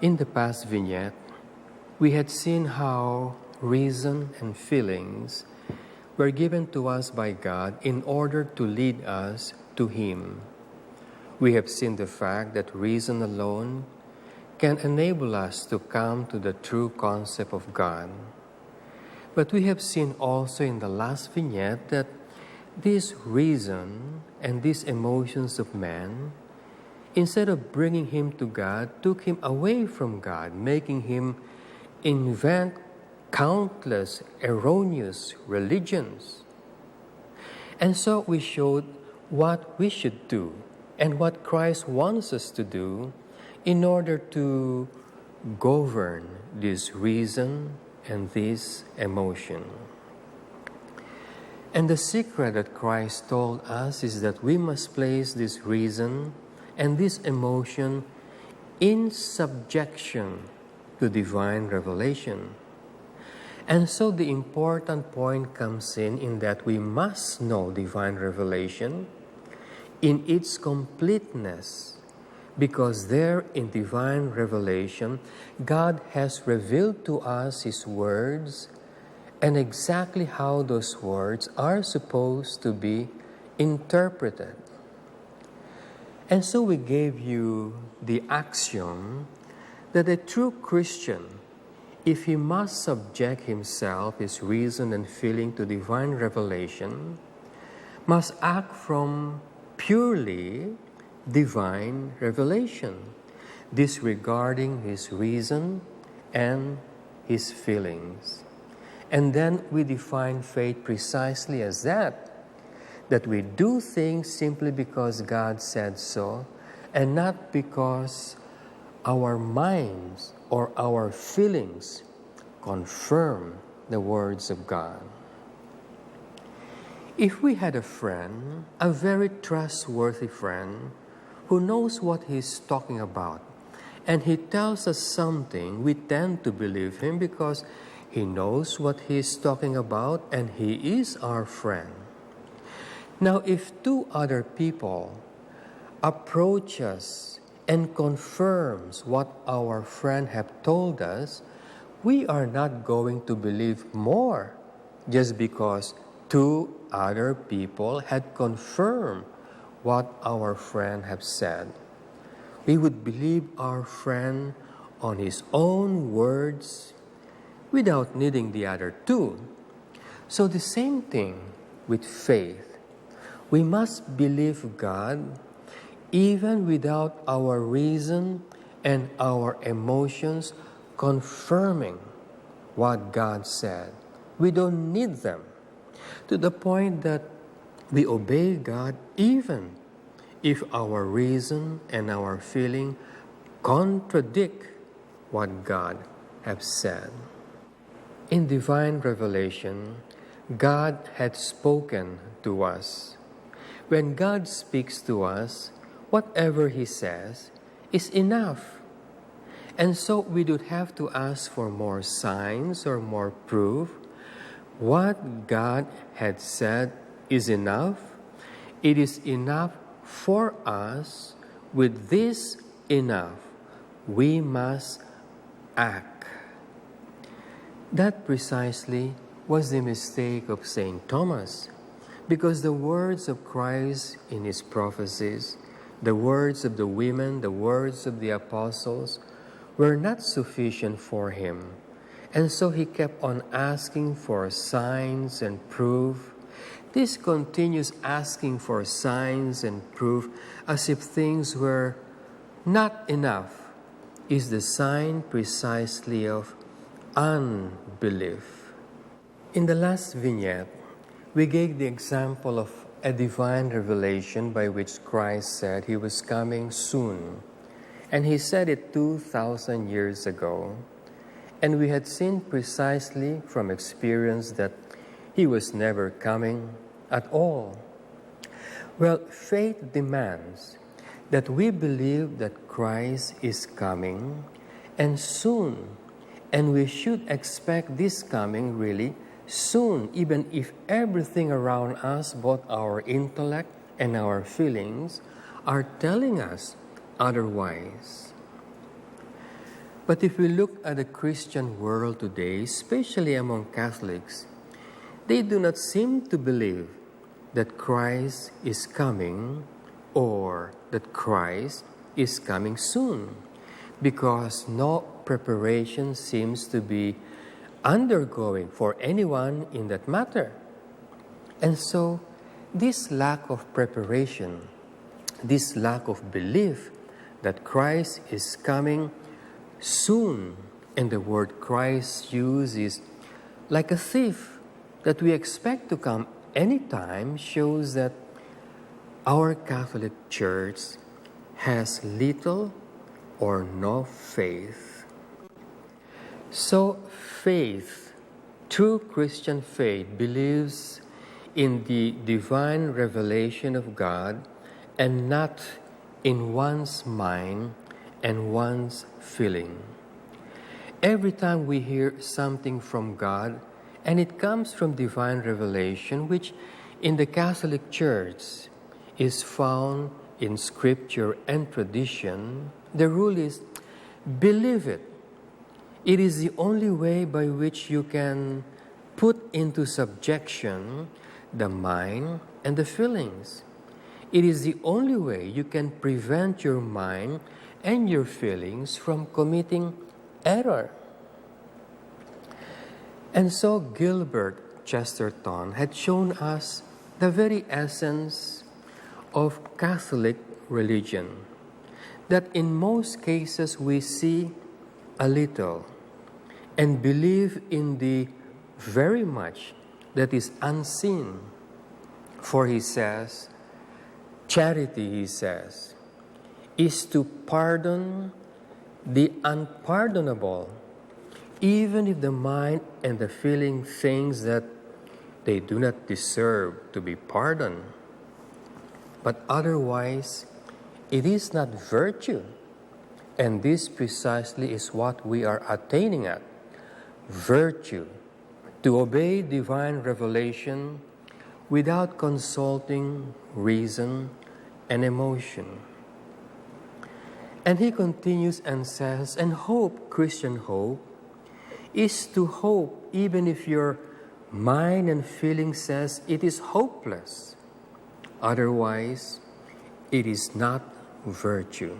In the past vignette, we had seen how reason and feelings were given to us by God in order to lead us to Him. We have seen the fact that reason alone can enable us to come to the true concept of God. But we have seen also in the last vignette that this reason and these emotions of man, instead of bringing him to God, took him away from God, making him invent countless erroneous religions. And so we showed what we should do and what Christ wants us to do in order to govern this reason and this emotion. And the secret that Christ told us is that we must place this reason and this emotion in subjection to divine revelation. And so the important point comes in that we must know divine revelation in its completeness, because there in divine revelation, God has revealed to us His words and exactly how those words are supposed to be interpreted. And so we gave you the axiom that a true Christian, if he must subject himself, his reason and feeling to divine revelation, must act from purely divine revelation, disregarding his reason and his feelings. And then we define faith precisely as that we do things simply because God said so, and not because our minds or our feelings confirm the words of God. If we had a friend, a very trustworthy friend, who knows what he's talking about, and he tells us something, we tend to believe him because he knows what he's talking about and he is our friend. Now, if two other people approach us and confirms what our friend have told us, we are not going to believe more just because two other people had confirmed what our friend have said. We would believe our friend on his own words without needing the other two. So the same thing with faith. We must believe God even without our reason and our emotions confirming what God said. We don't need them, to the point that we obey God even if our reason and our feeling contradict what God has said. In divine revelation, God had spoken to us. When God speaks to us, whatever He says is enough. And so we don't have to ask for more signs or more proof. What God had said is enough. It is enough for us. With this enough, we must act. That precisely was the mistake of St. Thomas, because the words of Christ in his prophecies, the words of the women, the words of the apostles, were not sufficient for him. And so he kept on asking for signs and proof. This continuous asking for signs and proof as if things were not enough is the sign precisely of unbelief. In the last vignette, we gave the example of a divine revelation by which Christ said He was coming soon. And He said it 2,000 years ago. And we had seen precisely from experience that He was never coming at all. Well, faith demands that we believe that Christ is coming and soon. And we should expect this coming really soon, even if everything around us, both our intellect and our feelings, are telling us otherwise. But if we look at the Christian world today, especially among Catholics, they do not seem to believe that Christ is coming or that Christ is coming soon, because no preparation seems to be undergoing for anyone in that matter. And so, this lack of preparation, this lack of belief that Christ is coming soon, and the word Christ used is like a thief that we expect to come anytime, shows that our Catholic Church has little or no faith. So faith, true Christian faith, believes in the divine revelation of God and not in one's mind and one's feeling. Every time we hear something from God and it comes from divine revelation, which in the Catholic Church is found in Scripture and tradition, the rule is believe it. It is the only way by which you can put into subjection the mind and the feelings. It is the only way you can prevent your mind and your feelings from committing error. And so Gilbert Chesterton had shown us the very essence of Catholic religion, that in most cases we see a little and believe in the very much that is unseen. For he says, charity, he says, is to pardon the unpardonable, even if the mind and the feeling thinks that they do not deserve to be pardoned. But otherwise, it is not virtue. And this precisely is what we are attaining at. Virtue, to obey divine revelation without consulting reason and emotion. And he continues and says, and hope, Christian hope, is to hope even if your mind and feeling says it is hopeless. Otherwise, it is not virtue.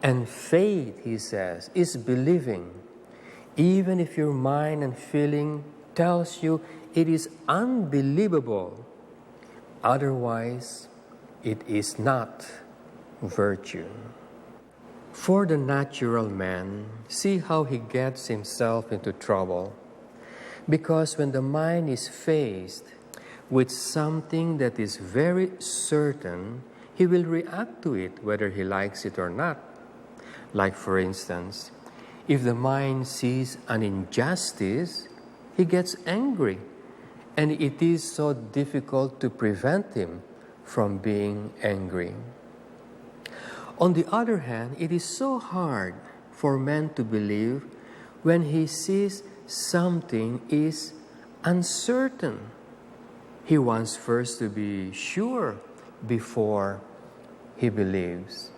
And faith, he says, is believing, even if your mind and feeling tells you it is unbelievable. Otherwise, it is not virtue. For the natural man, see how he gets himself into trouble. Because when the mind is faced with something that is very certain, he will react to it whether he likes it or not. Like, for instance, if the mind sees an injustice, he gets angry, and it is so difficult to prevent him from being angry. On the other hand, it is so hard for man to believe when he sees something is uncertain. He wants first to be sure before he believes.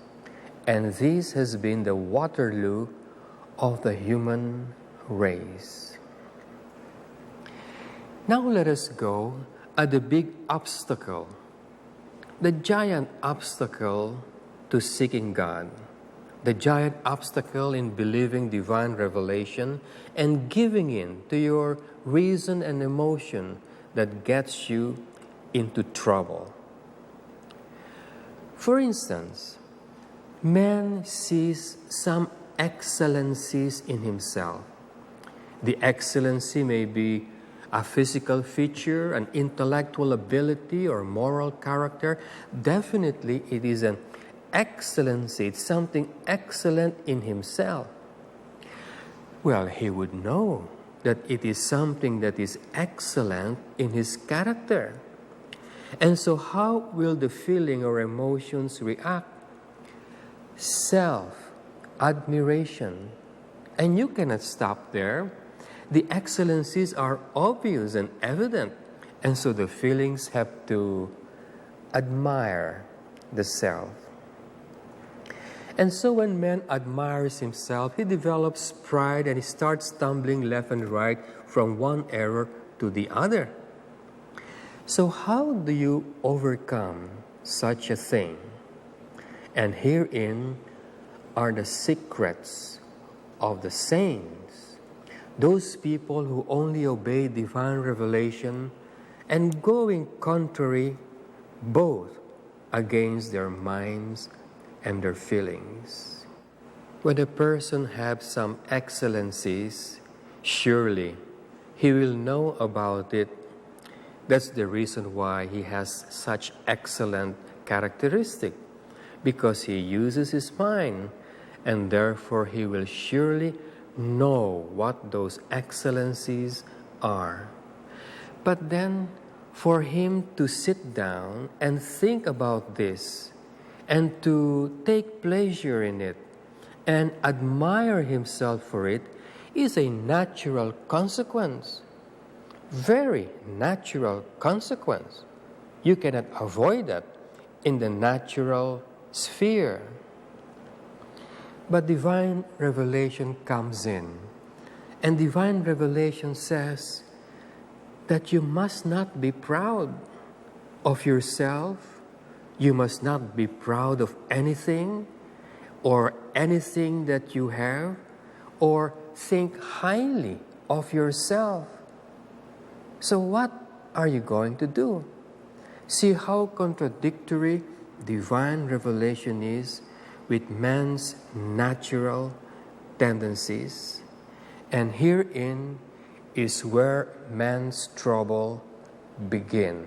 And this has been the Waterloo of the human race. Now let us go at the big obstacle, the giant obstacle to seeking God, the giant obstacle in believing divine revelation and giving in to your reason and emotion that gets you into trouble. For instance, man sees some excellencies in himself. The excellency may be a physical feature, an intellectual ability, or moral character. Definitely, it is an excellency. It's something excellent in himself. Well, he would know that it is something that is excellent in his character. And so how will the feeling or emotions react? Self-admiration. And you cannot stop there. The excellencies are obvious and evident. And so the feelings have to admire the self. And so when man admires himself, he develops pride and he starts stumbling left and right from one error to the other. So how do you overcome such a thing? And herein are the secrets of the saints, those people who only obey divine revelation and going contrary both against their minds and their feelings. When a person has some excellencies, surely he will know about it. That's the reason why he has such excellent characteristic, because he uses his mind, and therefore he will surely know what those excellencies are. But then, for him to sit down and think about this, and to take pleasure in it, and admire himself for it, is a natural consequence. Very natural consequence. You cannot avoid that in the natural sphere. But divine revelation comes in, and divine revelation says that you must not be proud of yourself, you must not be proud of anything or anything that you have, or think highly of yourself. So what are you going to do? See how contradictory divine revelation is with man's natural tendencies. And herein is where man's trouble begins.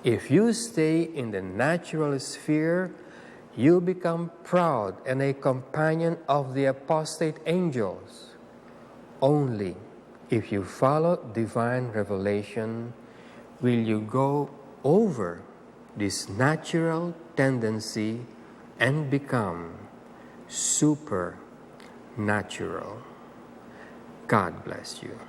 If you stay in the natural sphere, you become proud and a companion of the apostate angels. Only if you follow divine revelation will you go over this natural tendency and become supernatural. God bless you.